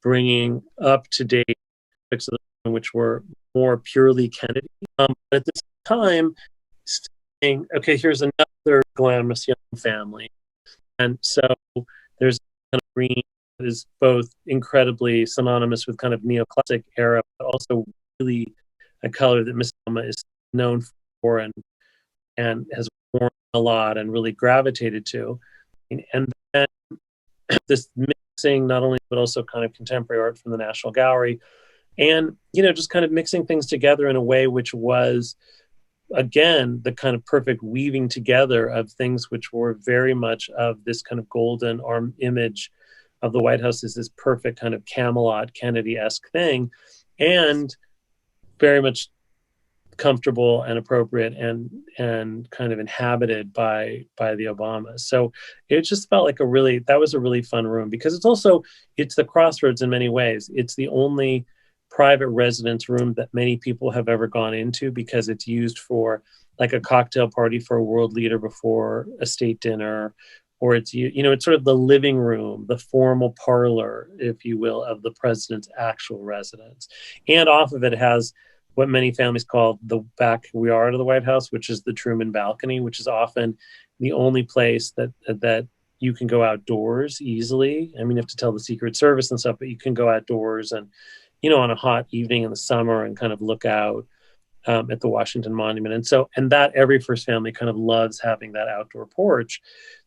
Bringing up to date aspects of the room, which were more purely Kennedy. But at this time, saying, okay, here's another glamorous young family. And so there's kind of green that is both incredibly synonymous with kind of neoclassic era, but also really a color that Miss Selma is known for and has worn a lot and really gravitated to. And then this mixing not only, but also kind of contemporary art from the National Gallery. And, you know, just kind of mixing things together in a way which was, again, the kind of perfect weaving together of things which were very much of this kind of golden arm image of the White House as this perfect kind of Camelot Kennedy-esque thing, and very much comfortable and appropriate and kind of inhabited by the Obamas. So it just felt like that was a really fun room because it's the crossroads in many ways. It's the only private residence room that many people have ever gone into because it's used for like a cocktail party for a world leader before a state dinner, or it's, it's sort of the living room, the formal parlor, if you will, of the president's actual residence. And off of it has what many families call the back yard of the White House, which is the Truman Balcony, which is often the only place that you can go outdoors easily. I mean, you have to tell the Secret Service and stuff, but you can go outdoors and, on a hot evening in the summer and kind of look out at the Washington Monument. And that every first family kind of loves having that outdoor porch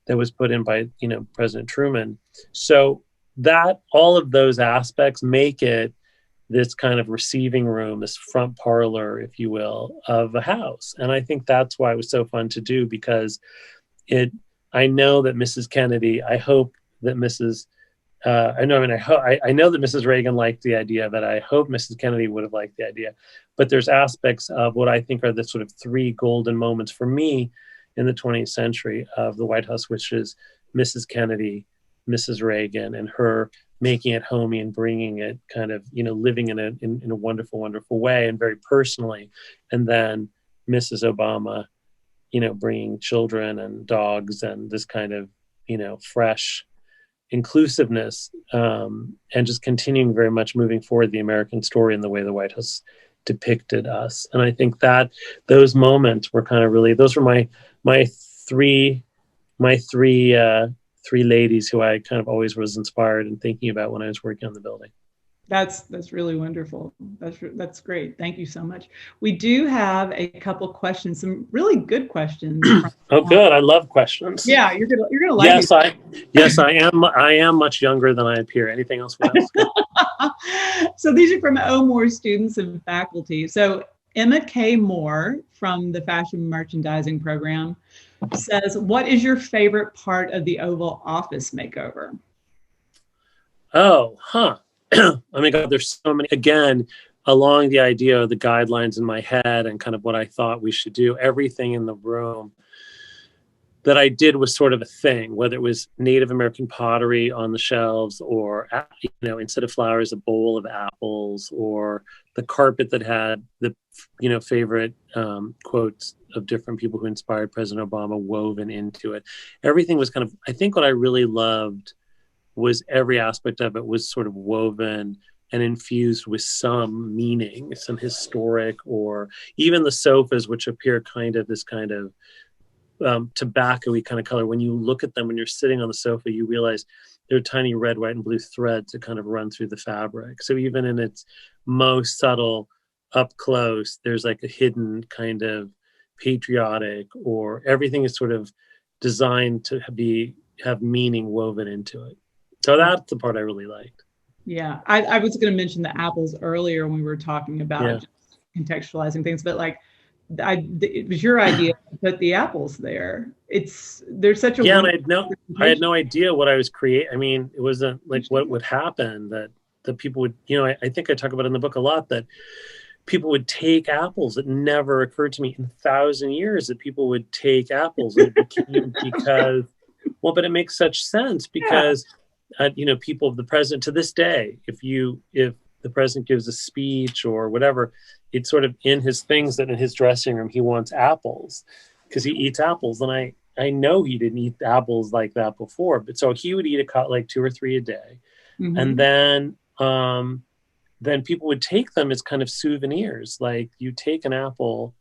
that was put in by, President Truman. So that all of those aspects make it this kind of receiving room, this front parlor, if you will, of a house. And I think that's why it was so fun to do, because I know that Mrs. Kennedy, I hope that I know that Mrs. Reagan liked the idea, but I hope Mrs. Kennedy would have liked the idea. But there's aspects of what I think are the sort of three golden moments for me in the 20th century of the White House, which is Mrs. Kennedy, Mrs. Reagan, and her making it homey and bringing it kind of, living in a wonderful, wonderful way and very personally. And then Mrs. Obama, bringing children and dogs and this kind of, fresh inclusiveness, and just continuing very much moving forward the American story in the way the White House depicted us. And I think that those moments were kind of really, those were my three ladies who I kind of always was inspired and thinking about when I was working on the building. That's really wonderful. That's great. Thank you so much. We do have a couple questions, some really good questions. Oh, good. I love questions. Yeah, you're gonna like it. Yes, I am much younger than I appear. Anything else? So these are from OMOR students and faculty. So Emma K. Moore from the Fashion Merchandising Program says, "What is your favorite part of the Oval Office makeover?" Oh, huh. Oh my God, there's so many. Again, along the idea of the guidelines in my head and kind of what I thought we should do, everything in the room that I did was sort of a thing, whether it was Native American pottery on the shelves or, instead of flowers, a bowl of apples, or the carpet that had the, favorite quotes of different people who inspired President Obama woven into it. Everything was kind of, I think what I really loved was every aspect of it was sort of woven and infused with some meaning, some historic, or even the sofas, which appear kind of this kind of tobacco-y kind of color. When you look at them, when you're sitting on the sofa, you realize there are tiny red, white, and blue threads that kind of run through the fabric. So even in its most subtle up close, there's like a hidden kind of patriotic, or everything is sort of designed to have meaning woven into it. So that's the part I really liked. Yeah, I was going to mention the apples earlier when we were talking about just contextualizing things, but it was your idea to put the apples there. There's such a and I had no idea what I was creating. I mean, it wasn't like what would happen that people would, I think I talk about in the book a lot, that people would take apples. It never occurred to me in 1,000 years that people would take apples. It became but it makes such sense because people of the president to this day, if the president gives a speech or whatever, it's sort of in his things that in his dressing room, he wants apples because he eats apples. And I know he didn't eat apples like that before, but so he would eat like 2 or 3 a day. Mm-hmm. And then people would take them as kind of souvenirs. Like you take an apple.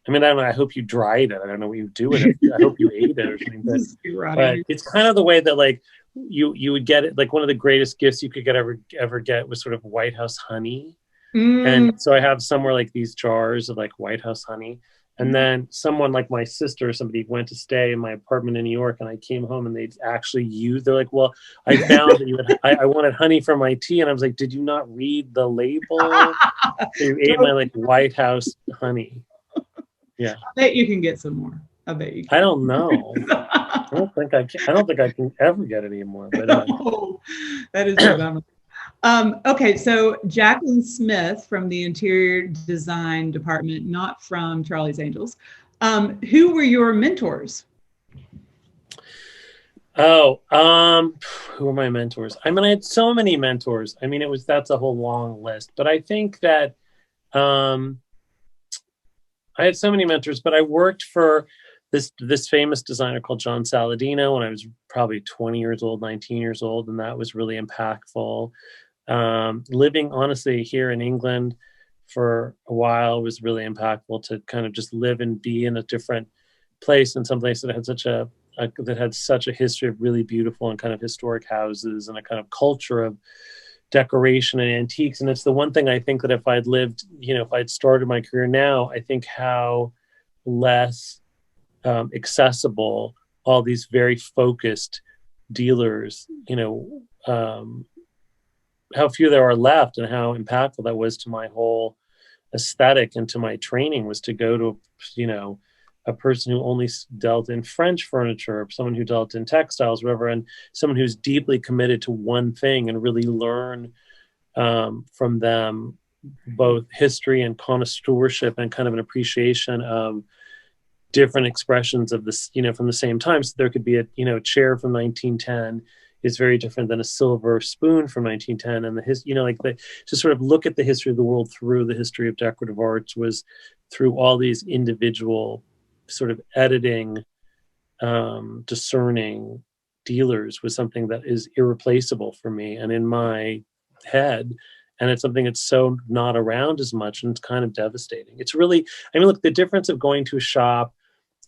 I mean, I don't know. I hope you dried it. I don't know what you do with it. I hope you ate it or something. But it's kind of the way that like you would get it. Like one of the greatest gifts you could ever get was sort of White House honey. And so I have somewhere like these jars of like White House honey. And then someone like my sister or somebody went to stay in my apartment in New York, and I came home and they'd actually they're like, well, I found that I wanted honey for my tea. And I was like, did you not read the label? So you ate my like White House honey. Yeah. I bet you can get some more. I bet you can. I don't know. I don't think I can ever get any more. But that is what I'm. Okay, so Jacqueline Smith from the Interior Design Department, not from Charlie's Angels. Who were your mentors? Who were my mentors? I mean, I had so many mentors. I mean, that's a whole long list. But I think that I had so many mentors, but I worked for this famous designer called John Saladino when I was probably 20 years old, 19 years old, and that was really impactful. Living honestly here in England for a while was really impactful, to kind of just live and be in a different place, in some place that had such a history of really beautiful and kind of historic houses, and a kind of culture of decoration and antiques. And it's the one thing I think that if I'd lived, if I'd started my career now, I think how less accessible all these very focused dealers, how few there are left, and how impactful that was to my whole aesthetic and to my training, was to go to, a person who only dealt in French furniture, someone who dealt in textiles, whatever, and someone who's deeply committed to one thing, and really learn from them both history and connoisseurship and kind of an appreciation of different expressions of this, from the same time. So there could be a chair from 1910 is very different than a silver spoon from 1910. And to sort of look at the history of the world through the history of decorative arts was through all these individual sort of editing, discerning dealers, was something that is irreplaceable for me and in my head. And it's something that's so not around as much, and it's kind of devastating. It's really, look, the difference of going to a shop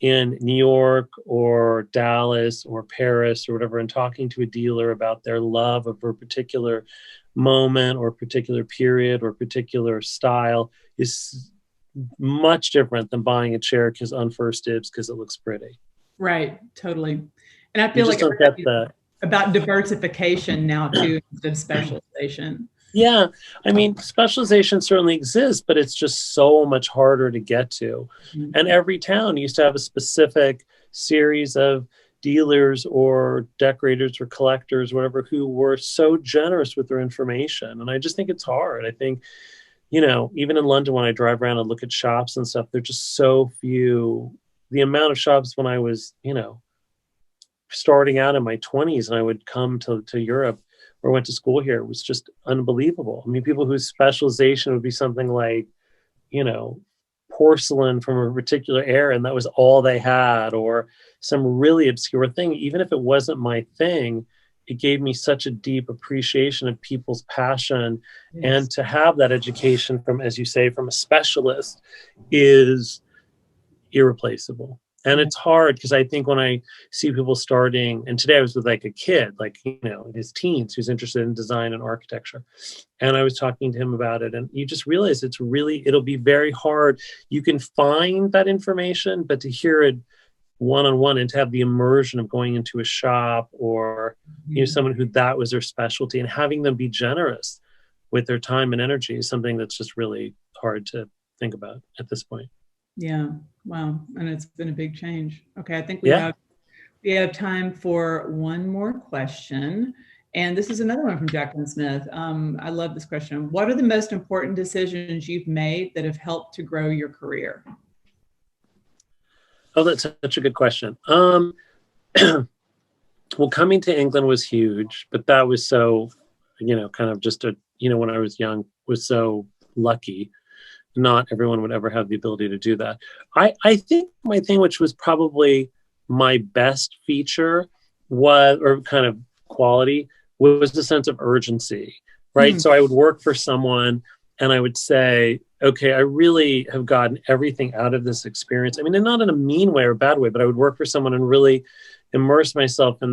in New York or Dallas or Paris or whatever, and talking to a dealer about their love of a particular moment or particular period or particular style is much different than buying a chair because on first dibs because it looks pretty. Right, totally. And I feel like don't get that. About diversification now too, instead of specialization. Yeah, specialization certainly exists, but it's just so much harder to get to. Mm-hmm. And every town used to have a specific series of dealers or decorators or collectors, whatever, who were so generous with their information. And I just think it's hard. I think, even in London, when I drive around and look at shops and stuff, they're just so few. The amount of shops when I was, starting out in my 20s and I would come to Europe or went to school here, was just unbelievable. People whose specialization would be something like, porcelain from a particular era, and that was all they had, or some really obscure thing. Even if it wasn't my thing, it gave me such a deep appreciation of people's passion. Yes. And to have that education from, as you say, from a specialist is irreplaceable. And it's hard because I think when I see people starting, and today I was with like a kid, in his teens, who's interested in design and architecture. And I was talking to him about it, and you just realize it'll be very hard. You can find that information, but to hear it one-on-one and to have the immersion of going into a shop or, someone who that was their specialty, and having them be generous with their time and energy is something that's just really hard to think about at this point. Yeah. Wow. And it's been a big change. Okay. I think we have time for one more question. And this is another one from Jacqueline Smith. I love this question. What are the most important decisions you've made that have helped to grow your career? Oh, that's such a good question. Well, coming to England was huge, but that was so, kind of just when I was young, was so lucky. Not everyone would ever have the ability to do that. I think my thing, which was probably my best feature or kind of quality, was the sense of urgency, right? So I would work for someone and I would say, okay, I really have gotten everything out of this experience. And not in a mean way or a bad way, but I would work for someone and really immerse myself in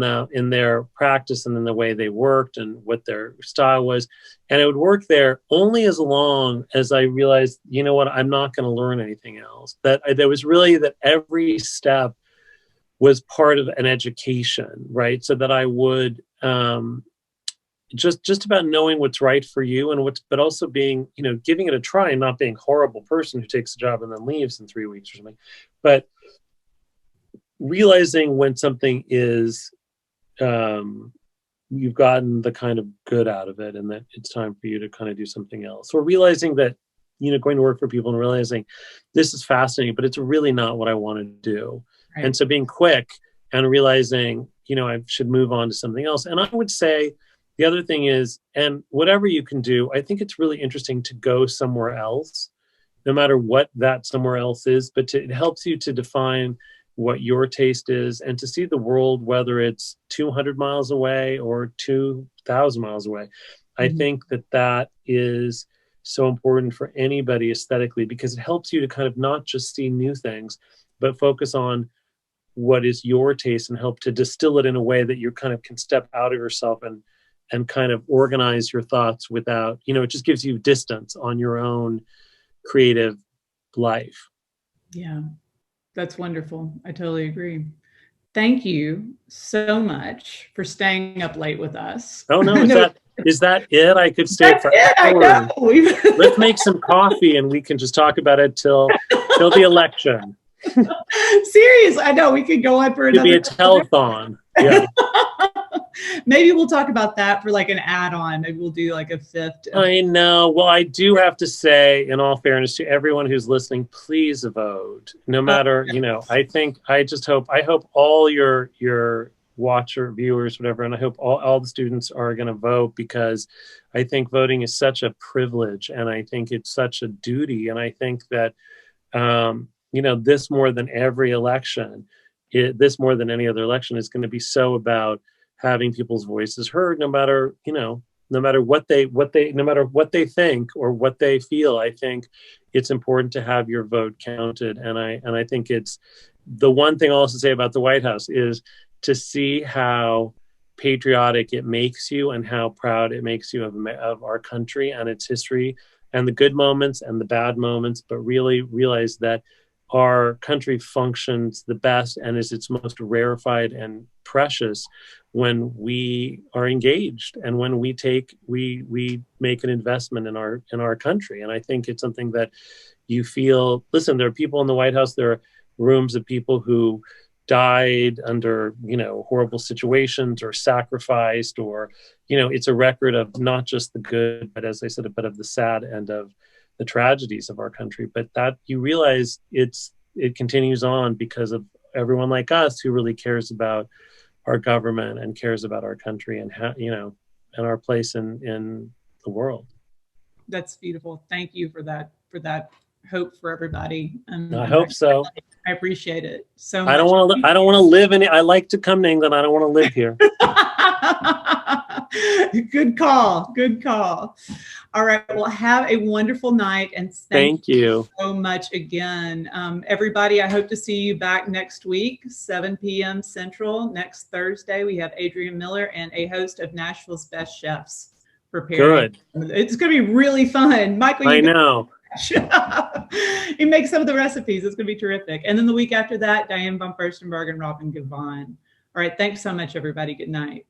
their practice and in the way they worked and what their style was. And I would work there only as long as I realized, I'm not going to learn anything else. That was really that every step was part of an education, right? So that I would just about knowing what's right for you but also being, giving it a try and not being a horrible person who takes a job and then leaves in 3 weeks or something. But realizing when something is, you've gotten the kind of good out of it and that it's time for you to kind of do something else. Or realizing that, going to work for people and realizing this is fascinating, but it's really not what I want to do. Right. And so being quick and realizing, I should move on to something else. And I would say the other thing is, and whatever you can do, I think it's really interesting to go somewhere else no matter what that somewhere else is, but it helps you to define what your taste is and to see the world, whether it's 200 miles away or 2,000 miles away. I think that is so important for anybody aesthetically, because it helps you to kind of not just see new things, but focus on what is your taste and help to distill it in a way that you kind of can step out of yourself and kind of organize your thoughts without, it just gives you distance on your own creative life. Yeah, that's wonderful. I totally agree. Thank you so much for staying up late with us. Oh no, is that it? I could stay for hours. Let's make some coffee and we can just talk about it till the election. Seriously, I know we could go on for another. It'd be a telethon. Yeah. Maybe we'll talk about that for like an add-on. Maybe we'll do like a fifth. I know. Well, I do have to say, in all fairness to everyone who's listening, please vote. No matter, I hope all your watcher, viewers, whatever, and I hope all the students are going to vote, because I think voting is such a privilege and I think it's such a duty. And I think that, this more than every election, this more than any other election is going to be so about having people's voices heard, no matter what they think or what they feel. I think it's important to have your vote counted. And I think it's the one thing I'll also say about the White House is to see how patriotic it makes you and how proud it makes you of our country and its history and the good moments and the bad moments, but really realize that our country functions the best and is its most rarefied and precious when we are engaged and when we make an investment in our country. And I think it's something that you feel, listen, there are people in the White House, there are rooms of people who died under, horrible situations or sacrificed, or, it's a record of not just the good, but as I said, but of the sad and of the tragedies of our country. But that you realize it continues on because of everyone like us who really cares about our government and cares about our country and how, and our place in the world. That's beautiful. Thank you for that hope for everybody. I hope so. I appreciate it so much. I don't want to live in it. I like to come to England. I don't want to live here. Good call. All right. Well, have a wonderful night, and thank you so much again. Everybody, I hope to see you back next week, 7 p.m. Central. Next Thursday, we have Adrian Miller and a host of Nashville's Best Chefs preparing. Good. It's going to be really fun. Michael, I know. He makes some of the recipes. It's going to be terrific. And then the week after that, Diane von Furstenberg and Robin Gavon. All right. Thanks so much, everybody. Good night.